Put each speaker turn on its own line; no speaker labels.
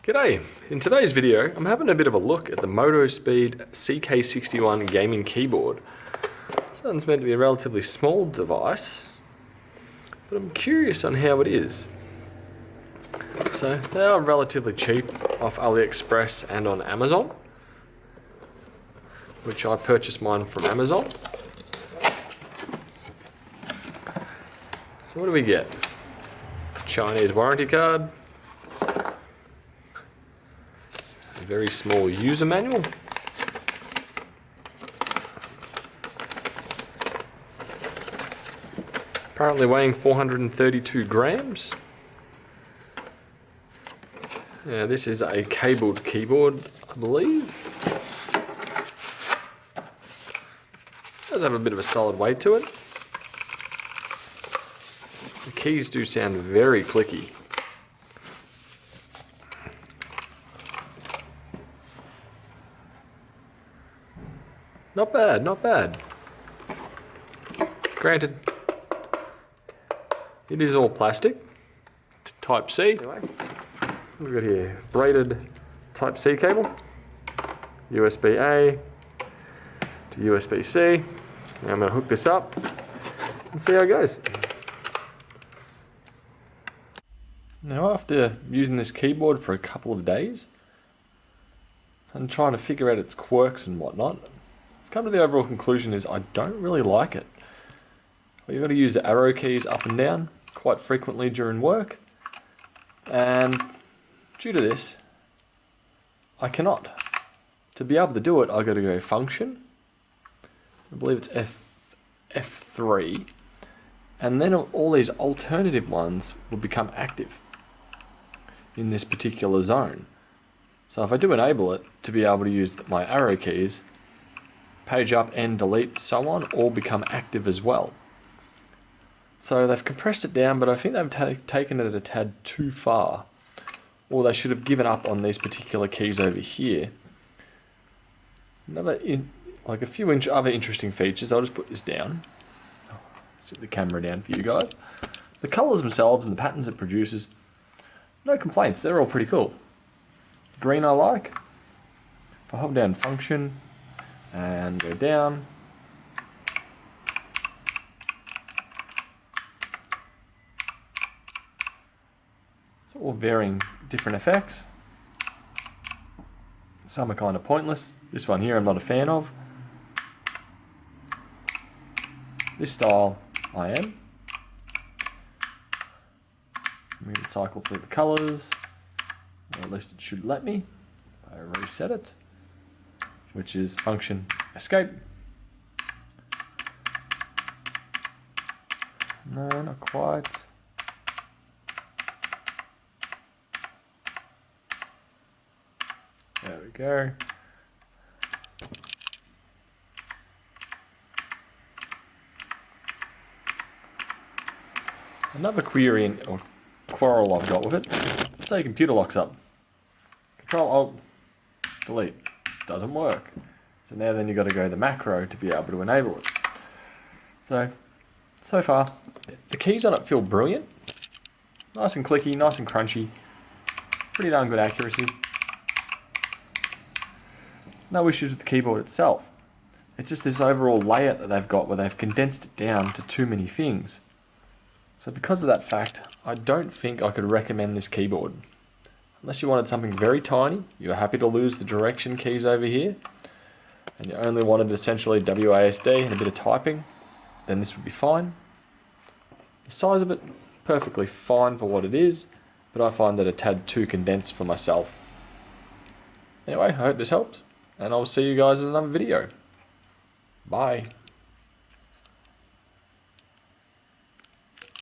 G'day! In today's video, I'm having a bit of a look at the MotoSpeed CK61 gaming keyboard. This one's meant to be a relatively small device, but I'm curious on how it is. So, they are relatively cheap off AliExpress and on Amazon, which I purchased mine from Amazon. So what do we get? Chinese warranty card. A very small user manual. Apparently weighing 432 grams. Yeah, this is a cabled keyboard, I believe. Does have a bit of a solid weight to it. The keys do sound very clicky. Not bad, not bad. Granted, it is all plastic. It's Type C. Anyway, we've got here braided Type C cable, USB-A to USB-C. Now I'm going to hook this up and see how it goes. Now after using this keyboard for a couple of days and trying to figure out its quirks and whatnot, I've come to the overall conclusion is I don't really like it. Well, you've got to use the arrow keys up and down quite frequently during work, and due to this I cannot. To be able to do it I've got to go function, I believe it's F3, and then all these alternative ones will become active in this particular zone. So if I do enable it to be able to use my arrow keys, page up and delete, so on, all become active as well. So they've compressed it down, but I think they've taken it a tad too far, or they should have given up on these particular keys over here. Like a few other interesting features. I'll just put this down. Set the camera down for you guys. The colours themselves and the patterns it produces, no complaints. They're all pretty cool. Green I like. If I hold down function and go down, it's all varying different effects. Some are kind of pointless. This one here I'm not a fan of. This style I am. We can cycle through the colours, or at least it should let me. I reset it, which is function escape. No, not quite. There we go. Another query or quarrel I've got with it. Say computer locks up. Control Alt Delete. Doesn't work. So now then you've got to go to the macro to be able to enable it. So far, the keys on it feel brilliant. Nice and clicky, nice and crunchy. Pretty darn good accuracy. No issues with the keyboard itself. It's just this overall layout that they've got where they've condensed it down to too many things. So because of that fact, I don't think I could recommend this keyboard. Unless you wanted something very tiny, you're happy to lose the direction keys over here, and you only wanted essentially WASD and a bit of typing, then this would be fine. The size of it, perfectly fine for what it is, but I find that a tad too condensed for myself. Anyway, I hope this helps, and I'll see you guys in another video. Bye.